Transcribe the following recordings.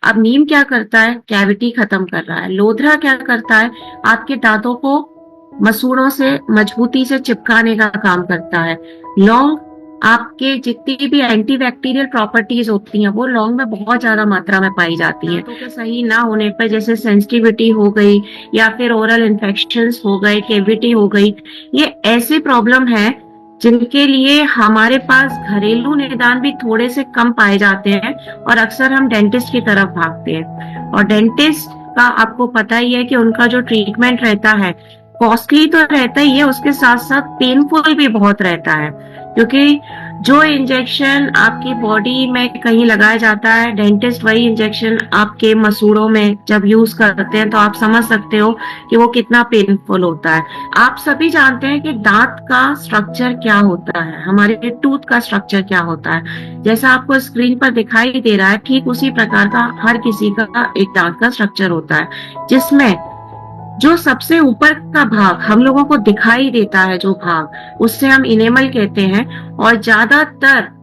अब नीम क्या करता है, कैविटी खत्म कर रहा है। लोधरा क्या करता है, आपके दांतों को मसूड़ों से मजबूती से चिपकाने का काम करता है। लौंग आपके जितनी भी एंटीबैक्टीरियल प्रॉपर्टीज होती हैं वो लौंग में बहुत ज्यादा मात्रा में पाई जाती हैं। दांतों के सही ना होने पर जैसे सेंसिटिविटी हो गई या फिर ओरल इन्फेक्शंस हो गए, कैविटी हो गई, ये ऐसी प्रॉब्लम है जिनके लिए हमारे पास घरेलू निदान भी थोड़े से कम पाए जाते हैं और अक्सर हम डेंटिस्ट की तरफ भागते हैं। और डेंटिस्ट का आपको पता ही है कि उनका जो ट्रीटमेंट रहता है कॉस्टली तो रहता ही है, उसके साथ साथ पेनफुल भी बहुत रहता है, क्योंकि जो इंजेक्शन आपकी बॉडी में कहीं लगाया जाता है, डेंटिस्ट वही इंजेक्शन आपके मसूड़ों में जब यूज करते हैं तो आप समझ सकते हो कि वो कितना पेनफुल होता है। आप सभी जानते हैं कि दांत का स्ट्रक्चर क्या होता है, हमारे टूथ का स्ट्रक्चर क्या होता है। जैसा आपको स्क्रीन पर दिखाई दे रहा है ठीक उसी प्रकार का हर किसी का एक दांत का स्ट्रक्चर होता है, जिसमें जो सबसे ऊपर का भाग हम लोगों को दिखाई देता है, जो भाग उससे हम इनेमल कहते हैं। और ज्यादातर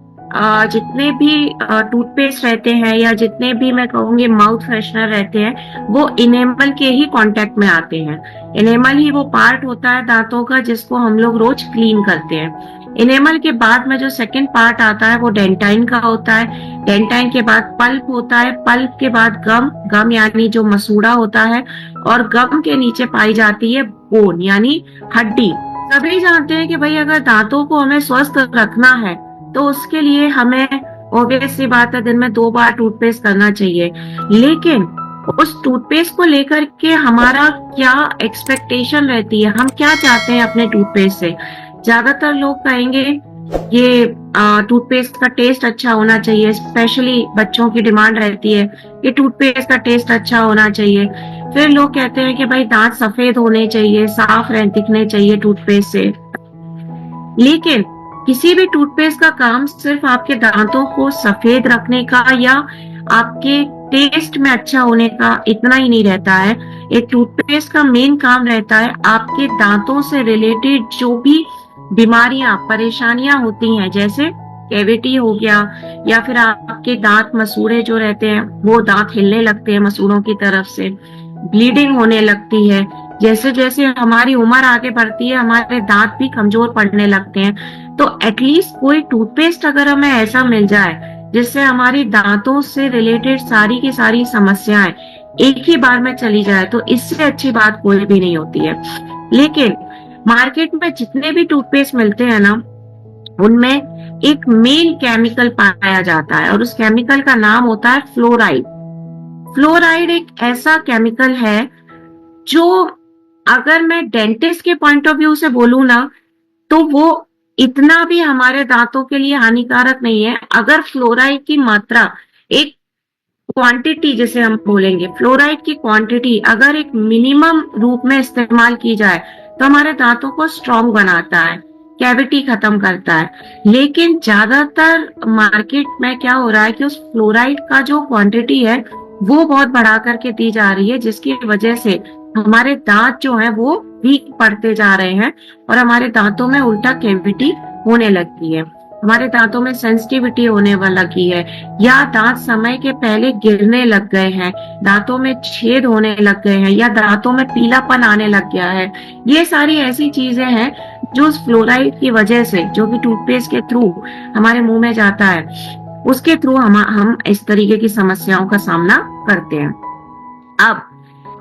जितने भी टूथपेस्ट रहते हैं या जितने भी मैं कहूंगी माउथ फ्रेशनर रहते हैं वो इनेमल के ही कांटेक्ट में आते हैं। इनेमल ही वो पार्ट होता है दांतों का जिसको हम लोग रोज क्लीन करते हैं। इनेमल के बाद में जो सेकंड पार्ट आता है वो डेंटाइन का होता है। डेंटाइन के बाद पल्प होता है, पल्प के बाद गम, गम यानी जो मसूड़ा होता है, और गम के नीचे पाई जाती है बोन यानी हड्डी। सभी जानते हैं कि भाई अगर दांतों को हमें स्वस्थ रखना है तो उसके लिए हमें ऑब्वियस सी बात है दिन में 2 बार टूथपेस्ट करना चाहिए। लेकिन उस टूथपेस्ट को लेकर के हमारा क्या एक्सपेक्टेशन रहती है, हम क्या चाहते हैं अपने टूथपेस्ट से। ज्यादातर लोग कहेंगे ये टूथपेस्ट का टेस्ट अच्छा होना चाहिए, स्पेशली बच्चों की डिमांड रहती है कि टूथपेस्ट का टेस्ट अच्छा होना चाहिए। फिर लोग कहते हैं कि भाई दांत सफेद होने चाहिए, साफ दिखने चाहिए टूथपेस्ट से। लेकिन किसी भी टूथपेस्ट का काम सिर्फ आपके दांतों को सफेद रखने का या आपके टेस्ट में अच्छा होने का इतना ही नहीं रहता है। एक टूथपेस्ट का मेन काम रहता है आपके दांतों से रिलेटेड जो भी बीमारियां परेशानियां होती हैं, जैसे कैविटी हो गया या फिर आपके दांत मसूड़े जो रहते हैं वो दांत हिलने लगते हैं मसूड़ों की तरफ से, ब्लीडिंग होने लगती है। जैसे जैसे हमारी उम्र आगे बढ़ती है हमारे दांत भी कमजोर पड़ने लगते हैं। तो एटलीस्ट कोई टूथपेस्ट अगर हमें ऐसा मिल जाए जिससे हमारी दांतों से रिलेटेड सारी की सारी समस्याएं एक ही बार में चली जाए तो इससे अच्छी बात कोई भी नहीं होती है। लेकिन मार्केट में जितने भी टूथपेस्ट मिलते हैं ना उनमें एक मेन केमिकल पाया जाता है और उस केमिकल का नाम होता है फ्लोराइड। फ्लोराइड एक ऐसा केमिकल है जो अगर मैं डेंटिस्ट के पॉइंट ऑफ व्यू से बोलूं ना तो वो इतना भी हमारे दांतों के लिए हानिकारक नहीं है। अगर फ्लोराइड की मात्रा, एक क्वांटिटी जिसे हम बोलेंगे, फ्लोराइड की क्वांटिटी अगर एक मिनिमम रूप में इस्तेमाल की जाए तो हमारे दांतों को स्ट्रॉन्ग बनाता है, कैविटी खत्म करता है। लेकिन ज्यादातर मार्केट में क्या हो रहा है कि उस फ्लोराइड का जो क्वांटिटी है वो बहुत बढ़ा करके दी जा रही है, जिसकी वजह से हमारे दांत जो है वो वीक पड़ते जा रहे हैं और हमारे दांतों में उल्टा कैविटी होने लगती है, हमारे दांतों में सेंसिटिविटी होने लगी है, या दांत समय के पहले गिरने लग गए हैं, दांतों में छेद होने लग गए हैं, या दांतों में पीलापन आने लग गया है। ये सारी ऐसी चीजें हैं जो उस फ्लोराइड की वजह से, जो कि टूथपेस्ट के थ्रू हमारे मुंह में जाता है, उसके थ्रू हम इस तरीके की समस्याओं का सामना करते हैं। अब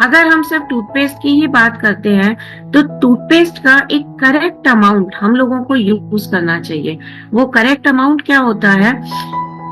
अगर हम सिर्फ टूथपेस्ट की ही बात करते हैं तो टूथपेस्ट का एक करेक्ट अमाउंट हम लोगों को यूज करना चाहिए। वो करेक्ट अमाउंट क्या होता है,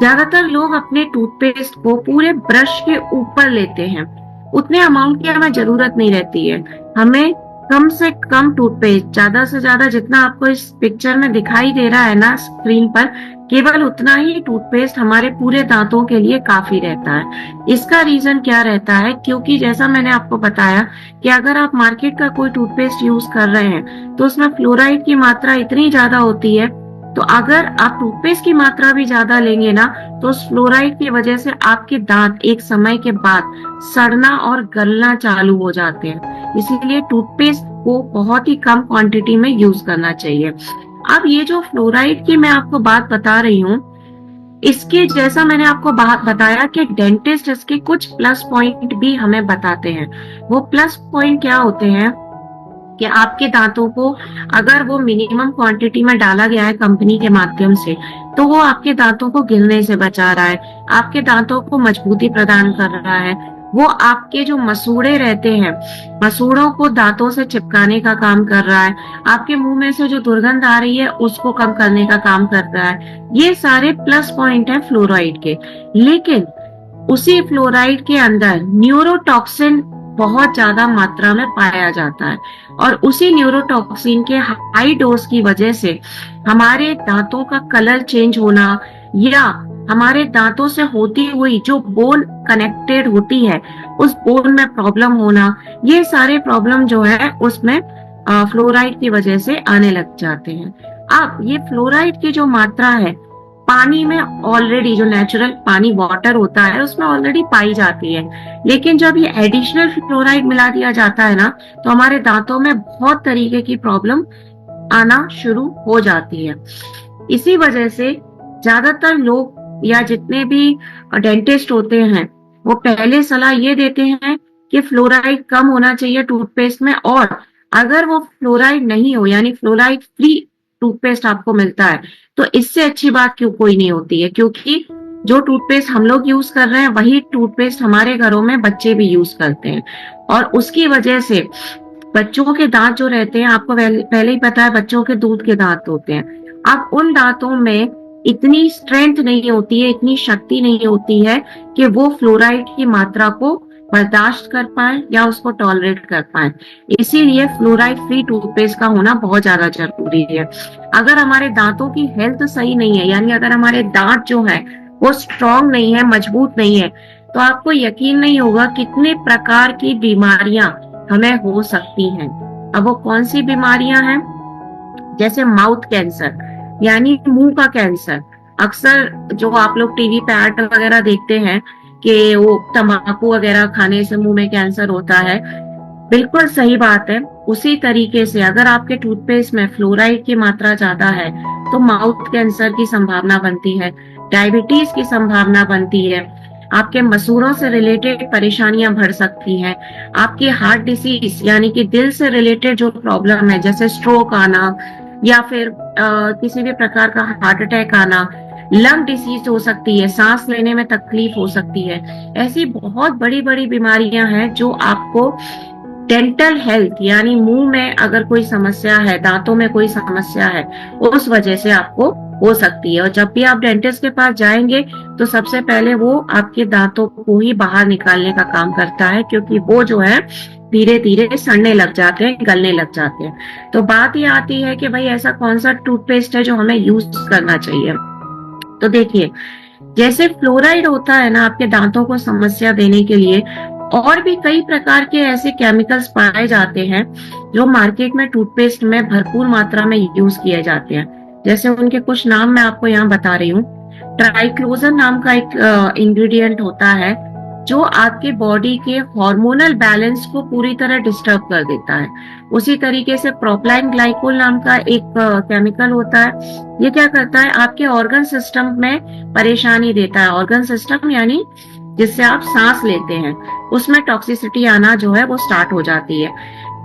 ज्यादातर लोग अपने टूथपेस्ट को पूरे ब्रश के ऊपर लेते हैं, उतने अमाउंट की हमें जरूरत नहीं रहती है। हमें कम से कम टूथपेस्ट, ज्यादा से ज्यादा जितना आपको इस पिक्चर में दिखाई दे रहा है ना स्क्रीन पर, केवल उतना ही टूथपेस्ट हमारे पूरे दांतों के लिए काफी रहता है। इसका रीजन क्या रहता है, क्योंकि जैसा मैंने आपको बताया कि अगर आप मार्केट का कोई टूथपेस्ट यूज कर रहे हैं तो उसमें फ्लोराइड की मात्रा इतनी ज्यादा होती है, तो अगर आप टूथपेस्ट की मात्रा भी ज्यादा लेंगे ना तो उस फ्लोराइड की वजह से आपके दांत एक समय के बाद सड़ना और गलना चालू हो जाते हैं। इसीलिए टूथपेस्ट को बहुत ही कम क्वांटिटी में यूज करना चाहिए। अब ये जो फ्लोराइड की मैं आपको बात बता रही हूँ, इसके जैसा मैंने आपको बताया कि डेंटिस्ट इसके कुछ प्लस पॉइंट भी हमें बताते हैं। वो प्लस पॉइंट क्या होते हैं कि आपके दांतों को अगर वो मिनिमम क्वांटिटी में डाला गया है कंपनी के माध्यम से, तो वो आपके दांतों को गिरने से बचा रहा है, आपके दांतों को मजबूती प्रदान कर रहा है। वो आपके जो मसूड़े रहते हैं, मसूड़ों को दांतों से चिपकाने का काम कर रहा है, आपके मुंह में से जो दुर्गंध आ रही है उसको कम करने का काम कर रहा है। ये सारे प्लस पॉइंट है फ्लोराइड के। लेकिन उसी फ्लोराइड के अंदर न्यूरोटॉक्सिन बहुत ज्यादा मात्रा में पाया जाता है, और उसी न्यूरोटॉक्सिन के हाई डोज की वजह से हमारे दांतों का कलर चेंज होना, या हमारे दांतों से होती हुई जो बोन कनेक्टेड होती है उस बोन में प्रॉब्लम होना, ये सारे प्रॉब्लम जो है उसमें फ्लोराइड की वजह से आने लग जाते हैं। अब ये फ्लोराइड की जो मात्रा है पानी में ऑलरेडी, जो नेचुरल पानी वाटर होता है उसमें ऑलरेडी पाई जाती है, लेकिन जब ये एडिशनल फ्लोराइड मिला दिया जाता है ना, तो हमारे दांतों में बहुत तरीके की प्रॉब्लम आना शुरू हो जाती है। इसी वजह से ज्यादातर लोग या जितने भी डेंटिस्ट होते हैं वो पहले सलाह ये देते हैं कि फ्लोराइड कम होना चाहिए टूथपेस्ट में, और अगर वो फ्लोराइड नहीं हो यानी फ्लोराइड फ्री टूथपेस्ट आपको मिलता है तो इससे अच्छी बात क्यों कोई नहीं होती है, क्योंकि जो टूथपेस्ट हम लोग यूज कर रहे हैं वही टूथपेस्ट हमारे घरों में बच्चे भी यूज करते हैं, और उसकी वजह से बच्चों के दांत जो रहते हैं, आपको पहले ही पता है बच्चों के दूध के दांत होते हैं। अब उन दांतों में इतनी स्ट्रेंथ नहीं होती है, इतनी शक्ति नहीं होती है कि वो फ्लोराइड की मात्रा को बर्दाश्त कर पाए या उसको टॉलरेट कर पाए। इसीलिए फ्लोराइड फ्री टूथपेस्ट का होना बहुत ज्यादा जरूरी है। अगर हमारे दांतों की हेल्थ सही नहीं है, यानी अगर हमारे दांत जो है वो स्ट्रांग नहीं है, मजबूत नहीं है, तो आपको यकीन नहीं होगा कितने प्रकार की बीमारियां हमें हो सकती हैं। अब वो कौन सी बीमारियां हैं? जैसे माउथ कैंसर यानी मुंह का कैंसर। अक्सर जो आप लोग टीवी पे ऐड वगैरह देखते हैं कि वो तंबाकू वगैरह खाने से मुंह में कैंसर होता है, बिल्कुल सही बात है। उसी तरीके से अगर आपके टूथपेस्ट में फ्लोराइड की मात्रा ज्यादा है तो माउथ कैंसर की संभावना बनती है, डायबिटीज की संभावना बनती है, आपके मसूड़ों से रिलेटेड परेशानियां बढ़ सकती हैं, आपकी हार्ट डिसीज यानी कि दिल से रिलेटेड जो प्रॉब्लम है जैसे स्ट्रोक आना, या फिर किसी भी प्रकार का हार्ट अटैक आना, लंग डिसीज हो सकती है, सांस लेने में तकलीफ हो सकती है। ऐसी बहुत बड़ी बड़ी बीमारियां हैं जो आपको डेंटल हेल्थ यानी मुंह में अगर कोई समस्या है, दांतों में कोई समस्या है, उस वजह से आपको हो सकती है। और जब भी आप डेंटिस्ट के पास जाएंगे तो सबसे पहले वो आपके दांतों को ही बाहर निकालने का काम करता है, क्योंकि वो जो है धीरे धीरे सड़ने लग जाते हैं, गलने लग जाते हैं। तो बात ये आती है कि भाई ऐसा कौन सा टूथपेस्ट है जो हमें यूज करना चाहिए। तो देखिए, जैसे फ्लोराइड होता है ना आपके दांतों को समस्या देने के लिए, और भी कई प्रकार के ऐसे केमिकल्स पाए जाते हैं जो मार्केट में टूथपेस्ट में भरपूर मात्रा में यूज किए जाते हैं। जैसे उनके कुछ नाम मैं आपको यहाँ बता रही हूँ। ट्राइक्लोजन नाम का एक इंग्रेडिएंट होता है जो आपके बॉडी के हार्मोनल बैलेंस को पूरी तरह डिस्टर्ब कर देता है। उसी तरीके से प्रोपलाइन ग्लाइकोल नाम का एक केमिकल होता है। ये क्या करता है, आपके ऑर्गन सिस्टम में परेशानी देता है। ऑर्गन सिस्टम यानी जिससे आप सांस लेते हैं, उसमें टॉक्सिसिटी आना जो है वो स्टार्ट हो जाती है।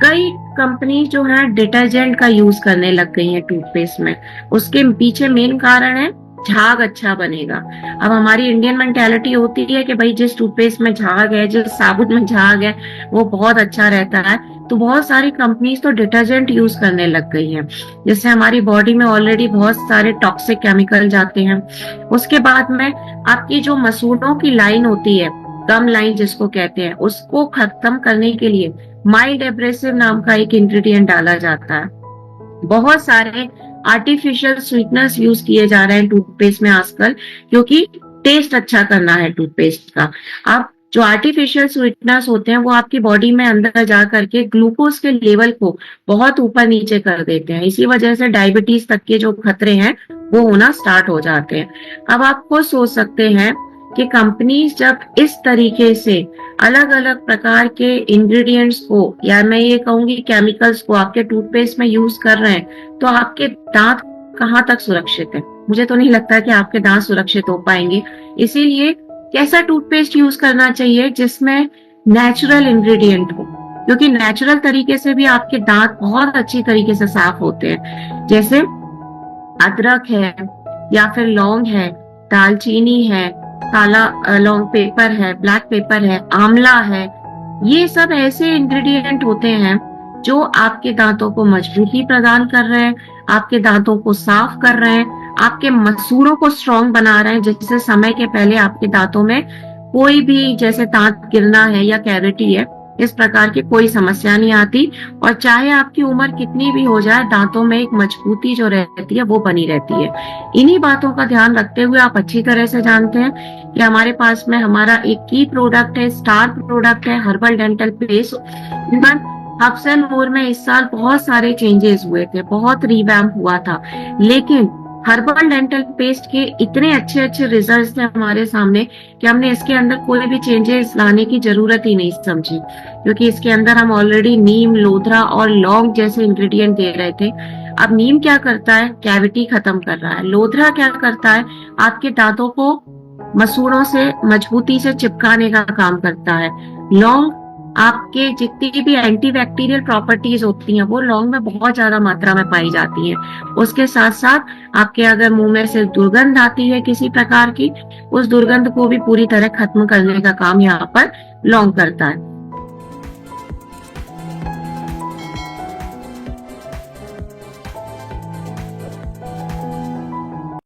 कई कंपनी जो है डिटर्जेंट का यूज करने लग गई है टूथपेस्ट में। उसके पीछे मेन कारण है झाग अच्छा बनेगा। अब हमारी इंडियन मेंटेलिटी होती है कि भाई जिस टूथपेस्ट में झाग है, जिस साबुन में झाग है, वो बहुत अच्छा रहता है। तो बहुत सारी कंपनीज तो डिटर्जेंट यूज करने लग गई हैं, जिससे हमारी बॉडी में ऑलरेडी बहुत सारे टॉक्सिक केमिकल जाते हैं। उसके बाद में आपकी जो मसूड़ों की लाइन होती है, गम लाइन जिसको कहते हैं, उसको खत्म करने के लिए माइल्ड एब्रेसिव नाम का एक इंग्रेडिएंट डाला जाता है। बहुत सारे आर्टिफिशियल स्वीटनर्स यूज किए जा रहे हैं टूथपेस्ट में आजकल, क्योंकि टेस्ट अच्छा करना है टूथपेस्ट का। अब जो आर्टिफिशियल स्वीटनर्स होते हैं वो आपकी बॉडी में अंदर जा करके ग्लूकोज के लेवल को बहुत ऊपर नीचे कर देते हैं। इसी वजह से डायबिटीज तक के जो खतरे हैं वो होना स्टार्ट हो जाते हैं। अब आप खुद सोच सकते हैं कि कंपनीज जब इस तरीके से अलग अलग प्रकार के इंग्रेडिएंट्स को, या मैं ये कहूंगी केमिकल्स को आपके टूथपेस्ट में यूज कर रहे हैं, तो आपके दांत कहाँ तक सुरक्षित है? मुझे तो नहीं लगता कि आपके दांत सुरक्षित हो पाएंगे। इसीलिए कैसा टूथपेस्ट यूज करना चाहिए जिसमें नेचुरल इंग्रेडिएंट हो, क्योंकि नेचुरल तरीके से भी आपके दांत बहुत अच्छी तरीके से साफ होते हैं। जैसे अदरक है, या फिर लौंग है, दालचीनी है, काला लौंग पेपर है, ब्लैक पेपर है, आंवला है। ये सब ऐसे इंग्रेडिएंट होते हैं जो आपके दांतों को मजबूती प्रदान कर रहे हैं, आपके दांतों को साफ कर रहे हैं, आपके मसूड़ों को स्ट्रॉन्ग बना रहे हैं, जिससे समय के पहले आपके दांतों में कोई भी जैसे दांत गिरना है या कैविटी है, इस प्रकार की कोई समस्या नहीं आती। और चाहे आपकी उम्र कितनी भी हो जाए, दांतों में एक मजबूती जो रहती है वो बनी रहती है। इन्हीं बातों का ध्यान रखते हुए आप अच्छी तरह से जानते हैं कि हमारे पास में हमारा एक की प्रोडक्ट है, स्टार प्रोडक्ट है, herbal dental paste. Herbs and more में इस साल बहुत सारे चेंजेस हुए थे, बहुत रिवैम्प हुआ था, लेकिन हर्बल डेंटल पेस्ट के इतने अच्छे अच्छे रिजल्ट्स थे हमारे सामने कि हमने इसके अंदर कोई भी चेंजेस लाने की जरूरत ही नहीं समझी, क्योंकि इसके अंदर हम ऑलरेडी नीम, लोधरा और लौंग जैसे इंग्रेडिएंट दे रहे थे। अब नीम क्या करता है? कैविटी खत्म कर रहा है। लोधरा क्या करता है? आपके दांतों को मसूड़ों से मजबूती से चिपकाने का काम करता है। लौंग आपके जितनी भी एंटीबैक्टीरियल प्रॉपर्टीज होती हैं वो लौंग में बहुत ज्यादा मात्रा में पाई जाती हैं। उसके साथ साथ आपके अगर मुंह में से दुर्गंध आती है किसी प्रकार की, उस दुर्गंध को भी पूरी तरह खत्म करने का काम यहाँ पर लौंग करता है।